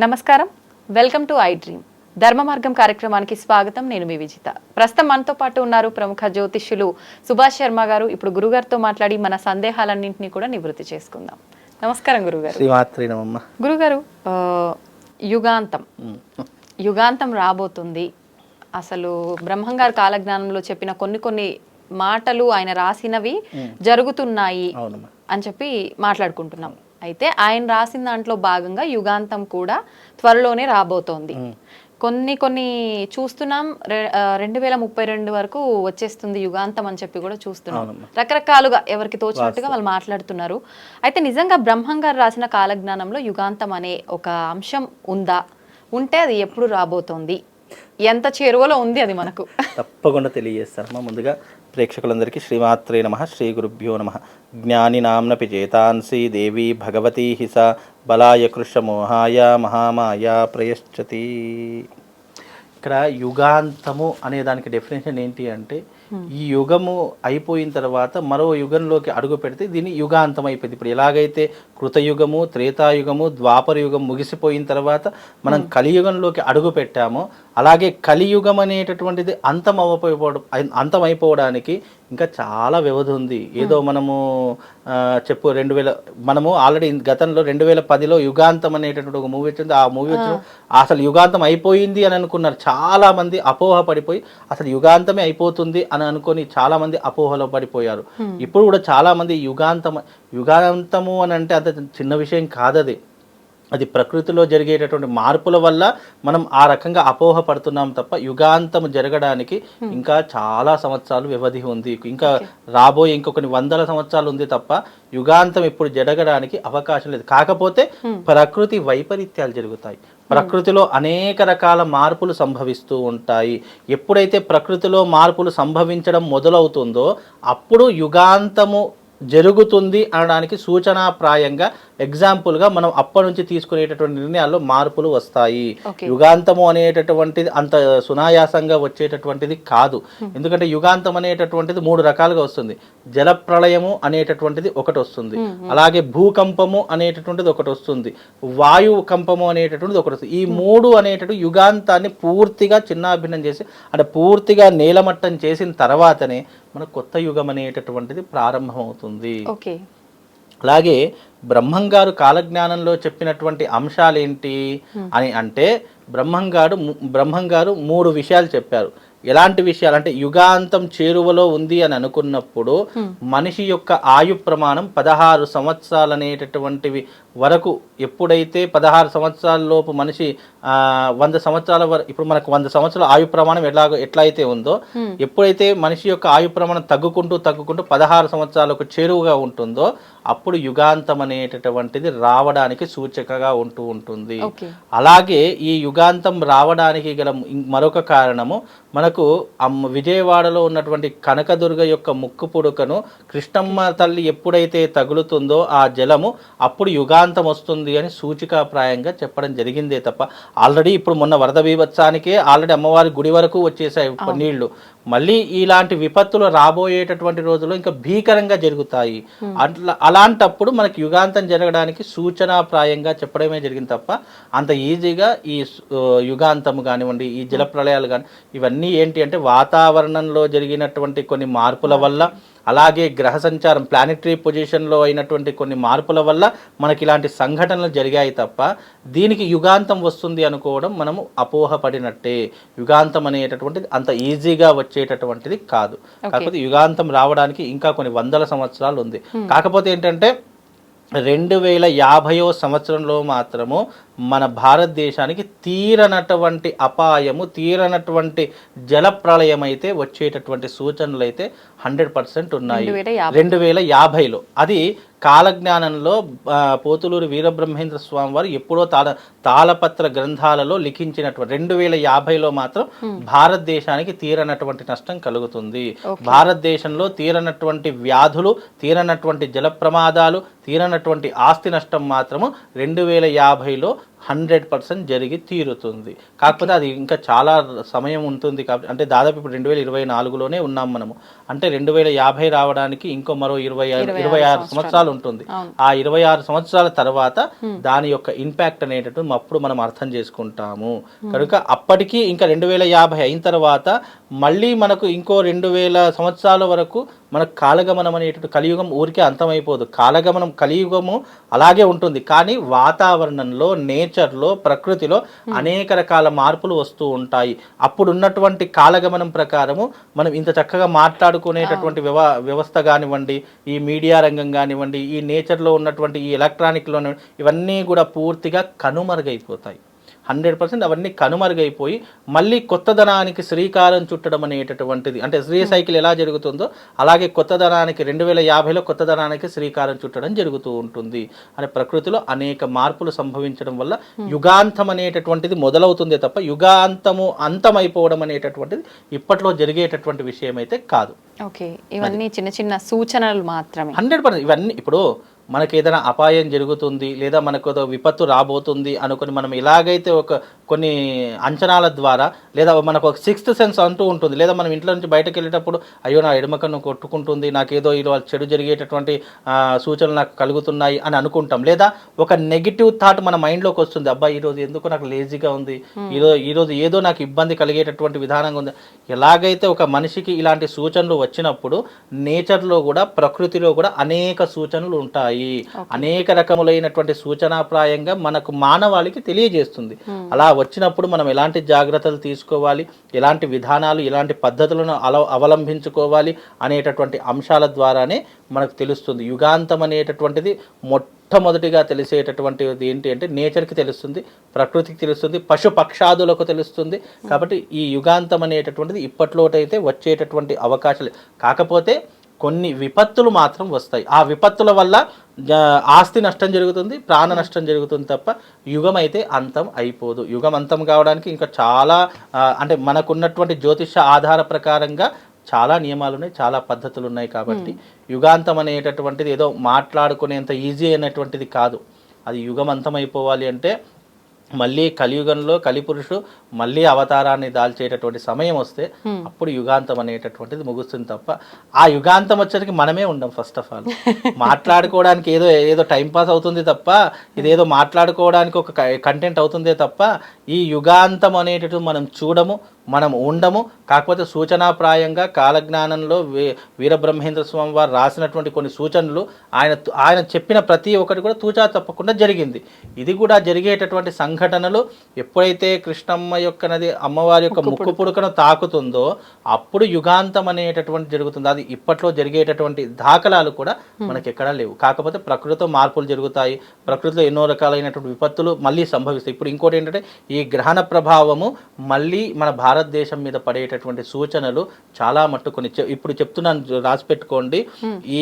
నమస్కారం, welcome to I dream. ధర్మ మార్గం కార్యక్రమానికి స్వాగతం. నేను మీ విజిత. ప్రస్తుతం మనతో పాటు ఉన్నారు ప్రముఖ జ్యోతిష్యులు సుభాష్ శర్మ గారు. ఇప్పుడు గురుగారితో మాట్లాడి మన సందేహాలన్నింటినీ కూడా నివృత్తి చేసుకుందాం. నమస్కారం గురుగారు. గురుగారు, యుగాంతం రాబోతుంది. అసలు బ్రహ్మంగారు కాలజ్ఞానంలో చెప్పిన కొన్ని మాటలు ఆయన రాసినవి జరుగుతున్నాయి అని చెప్పి మాట్లాడుకుంటున్నాం. అయితే ఆయన రాసిన దాంట్లో భాగంగా యుగాంతం కూడా త్వరలోనే రాబోతోంది. కొన్ని చూస్తున్నాం, 2032 వరకు వచ్చేస్తుంది యుగాంతం అని చెప్పి కూడా చూస్తున్నాం. రకరకాలుగా ఎవరికి తోచినట్టుగా వాళ్ళు మాట్లాడుతున్నారు. అయితే నిజంగా బ్రహ్మంగారు రాసిన కాలజ్ఞానంలో యుగాంతం అనే ఒక అంశం ఉందా? ఉంటే అది ఎప్పుడు రాబోతోంది? ఎంత చేరువలో ఉంది అది మనకు? తప్పకుండా తెలియజేస్తారమ్మా. ముందుగా ప్రేక్షకులందరికీ శ్రీమాత్రే నమః, శ్రీ గురుభ్యో నమః. జ్ఞాని నామ్నపి చేతాంసి దేవి భగవతీ హిస బలాయ కృష్ణమోహాయ మహామాయ ప్రయశ్చతి. ఇక్కడ యుగాంతము అనే దానికి డెఫినేషన్ ఏంటి అంటే, ఈ యుగము అయిపోయిన తర్వాత మరో యుగంలోకి అడుగు పెడితే దీన్ని యుగాంతం అయిపోయింది. ఇప్పుడు ఎలాగైతే కృతయుగము, త్రేతాయుగము, ద్వాపర యుగం ముగిసిపోయిన తర్వాత మనం కలియుగంలోకి అడుగు పెట్టామో, అలాగే కలియుగం అనేటటువంటిది అంతమైపోవడానికి ఇంకా చాలా వ్యవధి ఉంది. ఏదో మనము 2000 మనము ఆల్రెడీ గతంలో 2010లో యుగాంతం అనేటటువంటి ఒక మూవీ వచ్చింది. ఆ మూవీ వచ్చిన అసలు యుగాంతం అయిపోయింది అని అనుకున్నారు. చాలా మంది అపోహ పడిపోయి అసలు యుగాంతమే అయిపోతుంది అని అనుకొని చాలా మంది అపోహలో పడిపోయారు. ఇప్పుడు కూడా చాలా మంది యుగాంతము అని అంటే అంత చిన్న విషయం కాదది. అది ప్రకృతిలో జరిగేటటువంటి మార్పుల వల్ల మనం ఆ రకంగా అపోహ పడుతున్నాం తప్ప యుగాంతం జరగడానికి ఇంకా చాలా సంవత్సరాలు వ్యవధి ఉంది. ఇంకా రాబోయే ఇంకొన్ని వందల సంవత్సరాలు ఉంది తప్ప యుగాంతం ఇప్పుడు జరగడానికి అవకాశం లేదు. కాకపోతే ప్రకృతి వైపరీత్యాలు జరుగుతాయి. ప్రకృతిలో అనేక రకాల మార్పులు సంభవిస్తూ ఉంటాయి. ఎప్పుడైతే ప్రకృతిలో మార్పులు సంభవించడం మొదలవుతుందో అప్పుడు యుగాంతము జరుగుతుంది అనడానికి సూచనాప్రాయంగా ఎగ్జాంపుల్గా మనం అప్పటి నుంచి తీసుకునేటటువంటి నిర్ణయాల్లో మార్పులు వస్తాయి. యుగాంతము అనేటటువంటిది అంత సునాయాసంగా వచ్చేటటువంటిది కాదు. ఎందుకంటే యుగాంతం అనేటటువంటిది 3 రకాలుగా వస్తుంది. జల ప్రళయము అనేటటువంటిది ఒకటి వస్తుంది, అలాగే భూకంపము అనేటటువంటిది ఒకటి వస్తుంది, వాయు కంపము అనేటటువంటిది ఒకటి వస్తుంది. ఈ 3 అనేటటువంటి యుగాంతాన్ని పూర్తిగా చిన్నాభిన్నం చేసి అంటే పూర్తిగా నేలమట్టం చేసిన తర్వాతనే మన కొత్త యుగం అనేటటువంటిది ప్రారంభమవుతుంది. అలాగే బ్రహ్మంగారు కాలజ్ఞానంలో చెప్పినటువంటి అంశాలు ఏంటి అని అంటే, బ్రహ్మంగారు 3 విషయాలు చెప్పారు. ఎలాంటి విషయాలు అంటే, యుగాంతం చేరువలో ఉంది అని అనుకున్నప్పుడు మనిషి యొక్క ఆయు ప్రమాణం 16 సంవత్సరాలు అనేటటువంటివి వరకు, ఎప్పుడైతే 16 సంవత్సరాల లోపు మనిషి 100 సంవత్సరాల వరకు, ఇప్పుడు మనకు 100 సంవత్సరాల ఆయు ప్రమాణం ఎట్లా అయితే ఉందో, ఎప్పుడైతే మనిషి యొక్క ఆయు ప్రమాణం తగ్గుకుంటూ 16 సంవత్సరాలకు చేరువుగా ఉంటుందో అప్పుడు యుగాంతం అనేటటువంటిది రావడానికి సూచకగా ఉంటుంది. అలాగే ఈ యుగాంతం రావడానికి గల మరొక కారణము, మనకు విజయవాడలో ఉన్నటువంటి కనకదుర్గ యొక్క ముక్కు పుడకను కృష్ణమ్మ తల్లి ఎప్పుడైతే తగులుతుందో ఆ జలము అప్పుడు యుగాంతం వస్తుంది అని సూచికాప్రాయంగా చెప్పడం జరిగిందే తప్ప, ఆల్రెడీ ఇప్పుడు మొన్న వరద బీభత్సానికే ఆల్రెడీ అమ్మవారి గుడి వరకు వచ్చేసాయి నీళ్లు. మళ్ళీ ఇలాంటి విపత్తులు రాబోయేటటువంటి రోజుల్లో ఇంకా భీకరంగా జరుగుతాయి. అలాంటప్పుడు మనకి యుగాంతం జరగడానికి సూచనాప్రాయంగా చెప్పడమే జరిగింది తప్ప అంత ఈజీగా ఈ యుగాంతము కానివ్వండి, ఈ జల ప్రళయాలు కానీ ఇవన్నీ ఏంటి అంటే వాతావరణంలో జరిగినటువంటి కొన్ని మార్పుల వల్ల, అలాగే గ్రహ సంచారం ప్లానెటరీ పొజిషన్లో అయినటువంటి కొన్ని మార్పుల వల్ల మనకి ఇలాంటి సంఘటనలు జరిగాయి తప్ప దీనికి యుగాంతం వస్తుంది అనుకోవడం మనము అపోహపడినట్టే. యుగాంతం అనేటటువంటిది అంత ఈజీగా వచ్చేటటువంటిది కాదు. కాకపోతే యుగాంతం రావడానికి ఇంకా కొన్ని వందల సంవత్సరాలు ఉంది. కాకపోతే ఏంటంటే 2050వ సంవత్సరంలో మాత్రము మన భారతదేశానికి తీరనటువంటి అపాయము, తీరనటువంటి జల ప్రళయం అయితే వచ్చేటటువంటి సూచనలు అయితే 100% ఉన్నాయి 2050లో. అది కాలజ్ఞానంలో పోతులూరి వీరబ్రహ్మేంద్ర స్వామి వారు ఎప్పుడో తాళపత్ర గ్రంథాలలో లిఖించినటువంటి 2050లో మాత్రం భారతదేశానికి తీరనటువంటి నష్టం కలుగుతుంది. భారతదేశంలో తీరనటువంటి వ్యాధులు, తీరనటువంటి జల ప్రమాదాలు, తీరనటువంటి ఆస్తి నష్టం మాత్రము 2050లో 100% జరిగి తీరుతుంది. కాకపోతే అది ఇంకా చాలా సమయం ఉంటుంది కాబట్టి, అంటే దాదాపు ఇప్పుడు 2024లోనే ఉన్నాం మనము. అంటే 2050 రావడానికి ఇంకో మరో 26 సంవత్సరాలు ఉంటుంది. ఆ 26 సంవత్సరాల తర్వాత దాని యొక్క ఇంపాక్ట్ అనేటటువంటి అప్పుడు మనం అర్థం చేసుకుంటాము. కనుక అప్పటికి ఇంకా 2050 అయిన తర్వాత మళ్ళీ మనకు ఇంకో 2000 సంవత్సరాల వరకు మనకు కాలగమనం అనేటువంటి కలియుగం ఊరికే అంతమైపోదు. కాలగమనం కలియుగము అలాగే ఉంటుంది, కానీ వాతావరణంలో, నేచర్లో, ప్రకృతిలో అనేక రకాల మార్పులు వస్తూ ఉంటాయి. అప్పుడు ఉన్నటువంటి కాలగమనం ప్రకారము మనం ఇంత చక్కగా మాట్లాడుకునేటటువంటి వ్యవస్థ కానివ్వండి, ఈ మీడియా రంగం కానివ్వండి, ఈ నేచర్లో ఉన్నటువంటి ఈ ఎలక్ట్రానిక్లో ఇవన్నీ కూడా పూర్తిగా కనుమరుగైపోతాయి. 100% అవన్నీ కనుమరుగైపోయి మళ్ళీ కొత్తదనానికి శ్రీకారం చుట్టడం అనేటటువంటిది, అంటే శ్రీ సైకిల్ ఎలా జరుగుతుందో అలాగే కొత్తదనానికి 2050లో కొత్తదనానికి శ్రీకారం చుట్టడం జరుగుతూ ఉంటుంది. అని ప్రకృతిలో అనేక మార్పులు సంభవించడం వల్ల యుగాంతం అనేటటువంటిది మొదలవుతుందే తప్ప యుగాంతము అంతమైపోవడం అనేటటువంటిది ఇప్పట్లో జరిగేటటువంటి విషయం అయితే కాదు. ఓకే, ఇవన్నీ చిన్న చిన్న సూచనలు మాత్రమే. 100% ఇవన్నీ ఇప్పుడు మనకి ఏదైనా అపాయం జరుగుతుంది లేదా మనకు విపత్తు రాబోతుంది అనుకుని మనం ఎలాగైతే కొన్ని అంచనాల ద్వారా లేదా మనకు ఒక 6th సెన్స్ అంటూ ఉంటుంది, లేదా మనం ఇంట్లో నుంచి బయటకు వెళ్ళేటప్పుడు అయ్యో నా ఎడమ కన్ను కొట్టుకుంటుంది, నాకేదో ఈరోజు చెడు జరిగేటటువంటి సూచనలు నాకు కలుగుతున్నాయి అని అనుకుంటాం. లేదా ఒక నెగిటివ్ థాట్ మన మైండ్లోకి వస్తుంది, అబ్బా ఈరోజు ఎందుకు నాకు లేజీగా ఉంది, ఈరోజు ఏదో నాకు ఇబ్బంది కలిగేటటువంటి విధానంగా ఉంది. ఎలాగైతే ఒక మనిషికి ఇలాంటి సూచనలు వచ్చినప్పుడు నేచర్లో కూడా, ప్రకృతిలో కూడా అనేక సూచనలు ఉంటాయి. అనేక రకములైనటువంటి సూచనాప్రాయంగా మనకు మానవాళికి తెలియజేస్తుంది. అలా వచ్చినప్పుడు మనం ఎలాంటి జాగ్రత్తలు తీసుకోవాలి, ఎలాంటి విధానాలు, ఎలాంటి పద్ధతులను అవలంబించుకోవాలి అనేటటువంటి అంశాల ద్వారానే మనకు తెలుస్తుంది. యుగాంతం అనేటటువంటిది మొట్టమొదటిగా తెలిసేటటువంటిది ఏంటి అంటే నేచర్కి తెలుస్తుంది, ప్రకృతికి తెలుస్తుంది, పశు పక్షాదులకు తెలుస్తుంది. కాబట్టి ఈ యుగాంతం అనేటటువంటిది ఇప్పట్లోటైతే వచ్చేటటువంటి అవకాశాలు, కాకపోతే కొన్ని విపత్తులు మాత్రం వస్తాయి. ఆ విపత్తుల వల్ల ఆస్తి నష్టం జరుగుతుంది, ప్రాణ నష్టం జరుగుతుంది తప్ప యుగం అయితే అంతం అయిపోదు. యుగం అంతం కావడానికి ఇంకా చాలా అంటే మనకున్నటువంటి జ్యోతిష ఆధార ప్రకారంగా చాలా నియమాలు ఉన్నాయి, చాలా పద్ధతులు ఉన్నాయి. కాబట్టి యుగాంతం అనేటటువంటిది ఏదో మాట్లాడుకునేంత ఈజీ అయినటువంటిది కాదు. అది యుగం అంతం అయిపోవాలి అంటే మళ్ళీ కలియుగంలో కలిపురుషుడు మళ్ళీ అవతారాన్ని దాల్చేటటువంటి సమయం వస్తే అప్పుడు యుగాంతం అనేటటువంటిది ముగుస్తుంది తప్ప ఆ యుగాంతం వచ్చేసరికి మనమే ఉండం. ఫస్ట్ ఆఫ్ ఆల్ మాట్లాడుకోవడానికి ఏదో టైంపాస్ అవుతుంది తప్ప ఇదేదో మాట్లాడుకోవడానికి ఒక కంటెంట్ అవుతుందే తప్ప ఈ యుగాంతం అనేటటువంటి మనం చూడము, మనం ఉండము. కాకపోతే సూచనాప్రాయంగా కాలజ్ఞానంలో వీరబ్రహ్మేంద్ర స్వామి వారు రాసినటువంటి కొన్ని సూచనలు ఆయన చెప్పిన ప్రతి ఒక్కటి కూడా తూచా తప్పకుండా జరిగింది. ఇది కూడా జరిగేటటువంటి సంఘటనలు ఎప్పుడైతే కృష్ణమ్మ యొక్క నది అమ్మవారి యొక్క ముక్కు పుడకను తాకుతుందో అప్పుడు యుగాంతం అనేటటువంటి జరుగుతుంది. అది ఇప్పట్లో జరిగేటటువంటి దాఖలాలు కూడా మనకి ఎక్కడా లేవు. కాకపోతే ప్రకృతితో మార్పులు జరుగుతాయి, ప్రకృతిలో ఎన్నో రకాలైనటువంటి విపత్తులు మళ్ళీ సంభవిస్తాయి. ఇప్పుడు ఇంకోటి ఏంటంటే ఈ గ్రహణ ప్రభావము మళ్ళీ మన భారతదేశం మీద పడేటటువంటి సూచనలు చాలా మట్టు కొన్ని ఇప్పుడు చెప్తున్నాను, రాసి పెట్టుకోండి. ఈ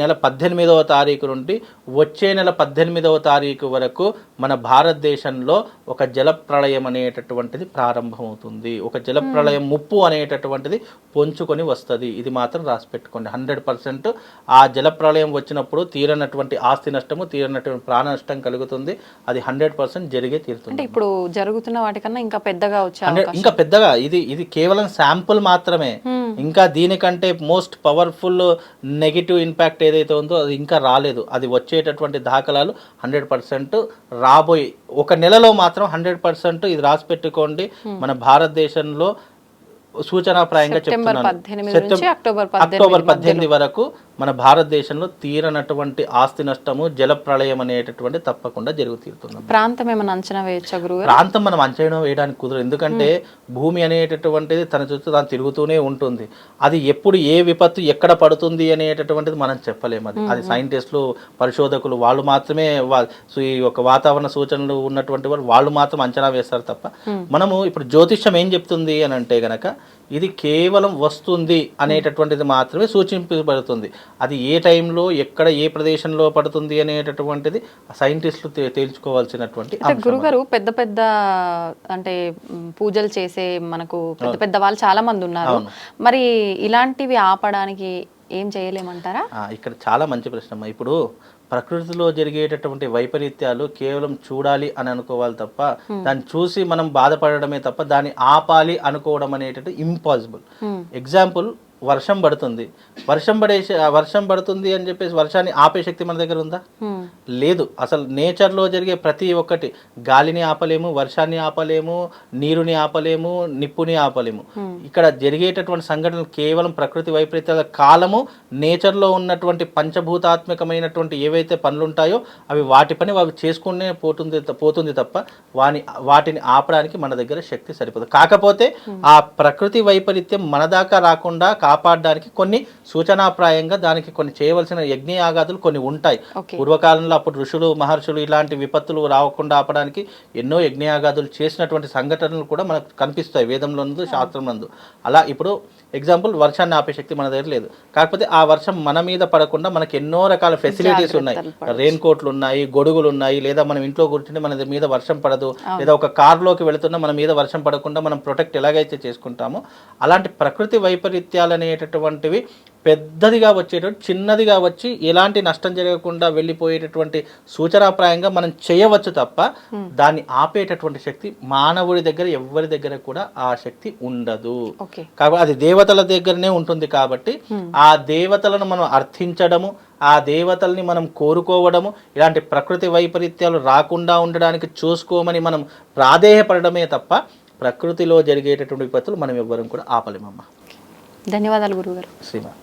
నెల 18వ తారీఖు నుండి వచ్చే నెల 18వ తారీఖు వరకు మన భారతదేశంలో ఒక జల ప్రళయం అనేటటువంటిది ప్రారంభమవుతుంది. ఒక జల ప్రళయం ముప్పు అనేటటువంటిది పొంచుకొని వస్తుంది. ఇది మాత్రం రాసి పెట్టుకోండి. 100% ఆ జల ప్రళయం వచ్చినప్పుడు తీరనటువంటి ఆస్తి నష్టము, తీరనటువంటి ప్రాణ నష్టం కలుగుతుంది. అది 100% జరిగే తీరుతుంది. అంటే ఇప్పుడు జరుగుతున్న వాటికన్నా ఇంకా పెద్దగా ఇంకా పెద్దగా ఇది కేవలం శాంపుల్ మాత్రమే. ఇంకా దీనికంటే మోస్ట్ పవర్ఫుల్ నెగిటివ్ ఇంపాక్ట్ ఏదైతే ఉందో అది ఇంకా రాలేదు. అది వచ్చేటటువంటి దాఖలాలు 100% రాబోయే ఒక నెలలో మాత్రం 100% ఇది రాసి పెట్టుకోండి. మన భారతదేశంలో సూచనాప్రాయంగా చెప్తున్నాను, అక్టోబర్ 18 వరకు మన భారతదేశంలో తీరనటువంటి ఆస్తి నష్టము, జల ప్రళయం అనేటటువంటి తప్పకుండా జరుగుతీరుతుంది. ప్రాంతం ఏమైనా అంచనా వేయచ్చా గురువు? ప్రాంతం మనం అంచనా వేయడానికి కుదరదు. ఎందుకంటే భూమి అనేటటువంటిది తన చుట్టూ తాను తిరుగుతూనే ఉంటుంది. అది ఎప్పుడు ఏ విపత్తు ఎక్కడ పడుతుంది అనేటటువంటిది మనం చెప్పలేము. అది సైంటిస్టులు, పరిశోధకులు వాళ్ళు మాత్రమే ఈ యొక్క వాతావరణ సూచనలు ఉన్నటువంటి వాళ్ళు మాత్రం అంచనా వేస్తారు తప్ప మనము ఇప్పుడు జ్యోతిష్యం ఏం చెప్తుంది అని అంటే గనక ఇది కేవలం వస్తుంది అనేటటువంటిది మాత్రమే సూచింపబడుతుంది. అది ఏ టైంలో ఎక్కడ ఏ ప్రదేశంలో పడుతుంది అనేటటువంటిది సైంటిస్టులు తేల్చుకోవాల్సినటువంటి. గురుగారు పెద్ద పెద్ద అంటే పూజలు చేసే మనకు పెద్ద పెద్ద వాళ్ళు చాలా మంది ఉన్నారు, మరి ఇలాంటివి ఆపడానికి ఏం చేయలేమంటారా? ఇక్కడ చాలా మంచి ప్రశ్న. ఇప్పుడు ప్రకృతిలో జరిగేటటువంటి వైపరీత్యాలు కేవలం చూడాలి అని అనుకోవాలి తప్ప దాన్ని చూసి మనం బాధపడడమే తప్ప దాన్ని ఆపాలి అనుకోవడం అనేటట్టు ఇంపాసిబుల్. ఎగ్జాంపుల్, వర్షం పడుతుంది, వర్షం పడుతుంది అని చెప్పేసి వర్షాన్ని ఆపే శక్తి మన దగ్గర ఉందా? లేదు. అసలు నేచర్లో జరిగే ప్రతి ఒక్కటి, గాలిని ఆపలేము, వర్షాన్ని ఆపలేము, నీరుని ఆపలేము, నిప్పుని ఆపలేము. ఇక్కడ జరిగేటటువంటి సంఘటనలు కేవలం ప్రకృతి వైపరీత్యాల కాలము, నేచర్లో ఉన్నటువంటి పంచభూతాత్మకమైనటువంటి ఏవైతే పనులు ఉంటాయో అవి వాటి పని అవి చేసుకునే పోతుంది తప్ప వాటిని ఆపడానికి మన దగ్గర శక్తి సరిపోదు. కాకపోతే ఆ ప్రకృతి వైపరీత్యం మన దాకా రాకుండా కాపాడడానికి కొన్ని సూచనాప్రాయంగా దానికి కొన్ని చేయవలసిన యజ్ఞయాగాదులు కొన్ని ఉంటాయి. పూర్వకాలంలో అప్పుడు ఋషులు మహర్షులు ఇలాంటి విపత్తులు రాకుండా ఆపడానికి ఎన్నో యజ్ఞయాగాదులు చేసినటువంటి సంఘటనలు కూడా మనకు కనిపిస్తాయి వేదంలో, శాస్త్రంలో. అలా ఇప్పుడు ఎగ్జాంపుల్, వర్షాన్ని ఆపే శక్తి మన దగ్గర లేదు. కాకపోతే ఆ వర్షం మన మీద పడకుండా మనకి ఎన్నో రకాల ఫెసిలిటీస్ ఉన్నాయి. రెయిన్ కోట్లు ఉన్నాయి, గొడుగులు ఉన్నాయి, లేదా మనం ఇంట్లో కూర్చుంటే మన మీద వర్షం పడదు, లేదా ఒక కార్లోకి వెళుతున్నా మన మీద వర్షం పడకుండా మనం ప్రొటెక్ట్ ఎలాగైతే చేసుకుంటామో అలాంటి ప్రకృతి వైపరీత్యాలు అనేటటువంటివి పెద్దదిగా వచ్చేటటువంటి చిన్నదిగా వచ్చి ఎలాంటి నష్టం జరగకుండా వెళ్ళిపోయేటటువంటి సూచనాప్రాయంగా మనం చేయవచ్చు తప్ప దాన్ని ఆపేటటువంటి శక్తి మానవుడి దగ్గర ఎవరి దగ్గర కూడా ఆ శక్తి ఉండదు. కాబట్టి అది దేవతల దగ్గరనే ఉంటుంది. కాబట్టి ఆ దేవతలను మనం అర్థించడము, ఆ దేవతల్ని మనం కోరుకోవడము, ఇలాంటి ప్రకృతి వైపరీత్యాలు రాకుండా ఉండడానికి చూసుకోమని మనం ప్రాధేయపడమే తప్ప ప్రకృతిలో జరిగేటటువంటి విపత్తులు మనం ఎవ్వరం కూడా ఆపలేమమ్మా. ధన్యవాదాలు గురుగారు. శ్రీమాన్.